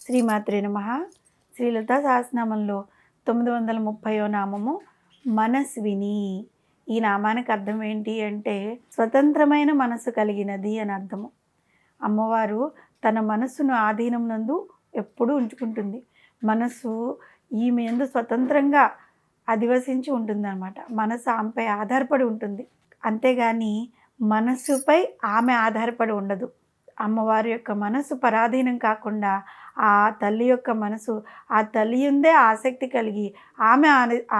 శ్రీమాత్రే నమః. శ్రీలలితా సహస్రనామంలో 930వ నామము మనస్విని. ఈ నామానికి అర్థం ఏంటి అంటే స్వతంత్రమైన మనసు కలిగినది అని అర్థము. అమ్మవారు తన మనస్సును ఆధీనం నందు ఎప్పుడూ ఉంచుకుంటుంది. మనస్సు ఈమె యందు స్వతంత్రంగా అధివసించి ఉంటుందన్నమాట. మనసు ఆమెపై ఆధారపడి ఉంటుంది. అంతేగాని మనస్సుపై ఆమె ఆధారపడి ఉండదు. అమ్మవారి యొక్క మనసు పరాధీనం కాకుండా ఆ తల్లి యొక్క మనసు ఆ తల్లి యందే ఆసక్తి కలిగి ఆమె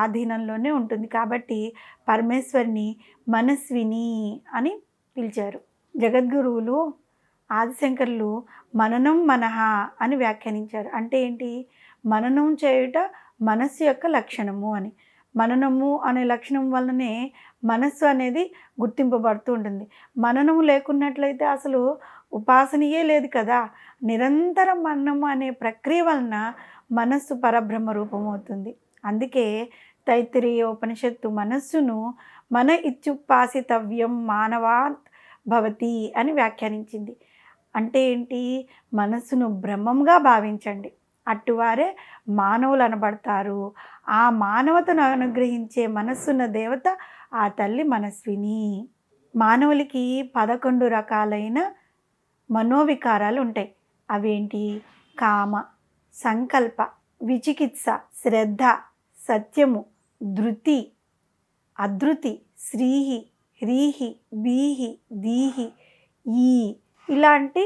ఆధీనంలోనే ఉంటుంది. కాబట్టి పరమేశ్వరిని మనస్విని అని పిలిచారు. జగద్గురువులు ఆదిశంకరులు మననం మనః అని వ్యాఖ్యానించారు. అంటే ఏంటి? మననం చేయుట మనస్సు యొక్క లక్షణము అని. మననము అనే లక్షణం వల్లనే మనస్సు అనేది గుర్తింపబడుతూ ఉంటుంది. మననము లేకున్నట్లయితే అసలు ఉపాసనయే లేదు కదా. నిరంతరం మననము అనే ప్రక్రియ వలన మనస్సు పరబ్రహ్మ రూపమవుతుంది. అందుకే తైత్తిరీయ ఉపనిషత్తు మనస్సును మన ఇత్యుపాసితవ్యం మానవాత్ భవతి అని వ్యాఖ్యానించింది. అంటే ఏంటి? మనస్సును బ్రహ్మంగా భావించండి, అట్టువారే మానవులు అనబడతారు. ఆ మానవతను అనుగ్రహించే మనస్సున్న దేవత ఆ తల్లి మనస్విని. మానవులకి 11 రకాలైన మనోవికారాలు ఉంటాయి. అవేంటి? కామ, సంకల్ప, విచికిత్స, శ్రద్ధ, సత్యము, ధృతి, అధృతి, శ్రీహి, హ్రీహి, బీహి, దీహి, ఈ ఇలాంటి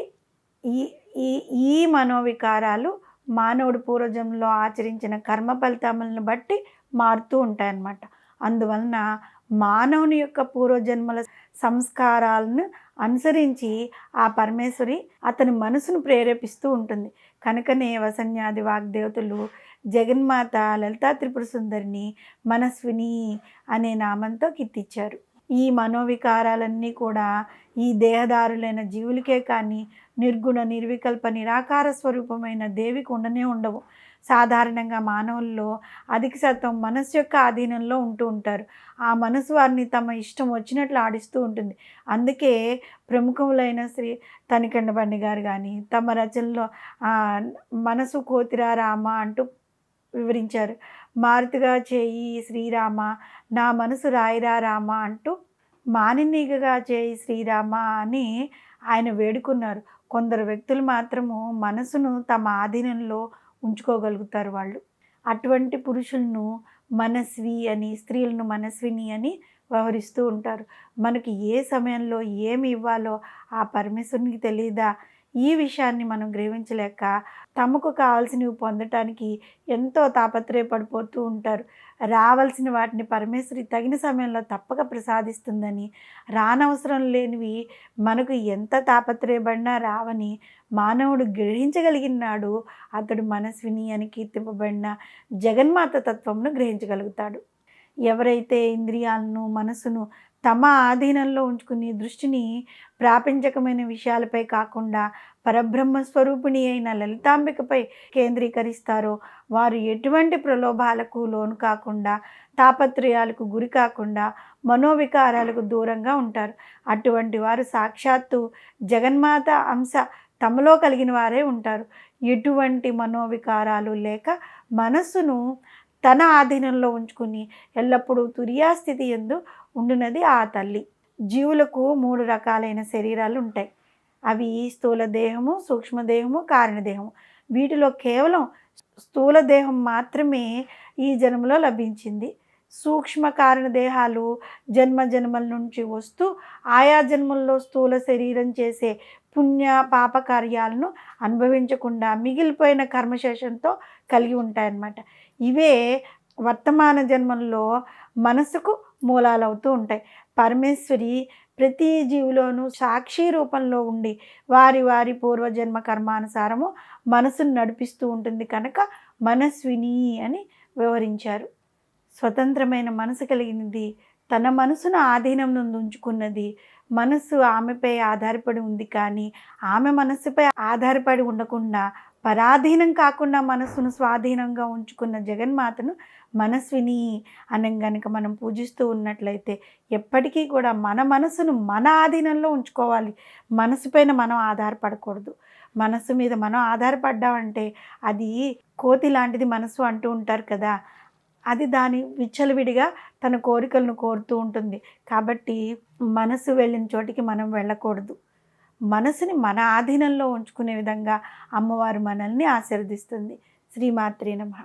ఈ ఈ ఈ మనోవికారాలు మానవుడు పూర్వజన్మలో ఆచరించిన కర్మ ఫలితములను బట్టి మారుతూ ఉంటాయన్నమాట. అందువలన మానవుని యొక్క పూర్వజన్మల సంస్కారాలను అనుసరించి ఆ పరమేశ్వరి అతని మనసును ప్రేరేపిస్తూ ఉంటుంది. కనుకనే వసన్యాది వాగ్దేవతలు జగన్మాత లలితా త్రిపుర సుందరిని మనస్విని అనే నామంతో కీర్తించారు. ఈ మనోవికారాలన్నీ కూడా ఈ దేహదారులైన జీవులకే కానీ నిర్గుణ నిర్వికల్ప నిరాకార స్వరూపమైన దేవికి ఉండనే ఉండవు. సాధారణంగా మానవుల్లో అధిక శాతం మనస్సు యొక్క ఆధీనంలో ఉంటూ ఉంటారు. ఆ మనసు వారిని తమ ఇష్టం వచ్చినట్లు ఆడిస్తూ ఉంటుంది. అందుకే ప్రముఖులైన శ్రీ తనికండ బండి గారు కానీ తమ రచనలో మనసు కోతిరా రామ అంటూ వివరించారు. మారుతిగా చేయి శ్రీరామ, నా మనసు రాయిరా రామ అంటూ మానినీగగా చేయి శ్రీరామ అని ఆయన వేడుకున్నారు. కొందరు వ్యక్తులు మాత్రము మనసును తమ ఆధీనంలో ఉంచుకోగలుగుతారు వాళ్ళు. అటువంటి పురుషులను మనస్వి అని, స్త్రీలను మనస్విని అని వ్యవహరిస్తూ ఉంటారు. మనకి ఏ సమయంలో ఏమి ఇవ్వాలో ఆ పరమేశ్వరునికి తెలియదా? ఈ విషయాన్ని మనం గ్రహించలేక తమకు కావాల్సినవి పొందటానికి ఎంతో తాపత్రయపడిపోతూ ఉంటారు. రావాల్సిన వాటిని పరమేశ్వరి తగిన సమయంలో తప్పక ప్రసాదిస్తుందని, రానవసరం లేనివి మనకు ఎంత తాపత్రయపడినా రావని మానవుడు గ్రహించగలిగినాడు అతడు మనస్విని అని కీర్తింపబడిన జగన్మాత తత్వమును గ్రహించగలుగుతాడు. ఎవరైతే ఇంద్రియాలను మనసును తమ ఆధీనంలో ఉంచుకుని దృష్టిని ప్రాపంచకమైన విషయాలపై కాకుండా పరబ్రహ్మ స్వరూపిణి అయిన లలితాంబికపై కేంద్రీకరిస్తారో వారు ఎటువంటి ప్రలోభాలకు లోను కాకుండా, తాపత్రయాలకు గురి కాకుండా, మనోవికారాలకు దూరంగా ఉంటారు. అటువంటి వారు సాక్షాత్తు జగన్మాత అంశ తమలో కలిగిన వారే ఉంటారు. ఎటువంటి మనోవికారాలు లేక మనస్సును తన ఆధీనంలో ఉంచుకుని ఎల్లప్పుడూ తుర్యాస్థితి యందు ఉండునది ఆ తల్లి. జీవులకు 3 రకాలైన శరీరాలు ఉంటాయి. అవి స్థూల దేహము, సూక్ష్మదేహము, కారణదేహము. వీటిలో కేవలం స్థూల దేహం మాత్రమే ఈ జన్మలో లభించింది. సూక్ష్మ కారణ దేహాలు జన్మ జన్మల నుంచి వస్తూ ఆయా జన్మల్లో స్థూల శరీరం చేసే పుణ్య పాప కార్యాలను అనుభవించకుండా మిగిలిపోయిన కర్మశేషంతో కలిగి ఉంటాయన్నమాట. ఇవే వర్తమాన జన్మల్లో మనసుకు మూలాలవుతూ ఉంటాయి. పరమేశ్వరి ప్రతి జీవిలోనూ సాక్షి రూపంలో ఉండి వారి వారి పూర్వజన్మ కర్మానుసారము మనసును నడిపిస్తూ ఉంటుంది కనుక మనస్విని అని వివరించారు. స్వతంత్రమైన మనసు కలిగినది, తన మనసును ఆధీనం నుండి ఉంచుకున్నది, మనస్సు ఆమెపై ఆధారపడి ఉంది కానీ, ఆమె మనస్సుపై ఆధారపడి ఉండకుండా, పరాధీనం కాకుండా మనస్సును స్వాధీనంగా ఉంచుకున్న జగన్మాతను మనస్విని అని గనక మనం పూజిస్తూ ఉన్నట్లయితే, ఎప్పటికీ కూడా మన మనసును మన ఆధీనంలో ఉంచుకోవాలి. మనసు పైన మనం ఆధారపడకూడదు. మనసు మీద మనం ఆధారపడ్డామంటే అది కోతి లాంటిది మనసు అంటూ ఉంటారు కదా! అది దాని విచ్చలవిడిగా తన కోరికలను కోరుతూ ఉంటుంది. కాబట్టి మనసు వెళ్ళిన చోటికి మనం వెళ్ళకూడదు. మనసుని మన ఆధీనంలో ఉంచుకునే విధంగా అమ్మవారు మనల్ని ఆశీర్వదిస్తుంది. శ్రీమాత్రే నమః.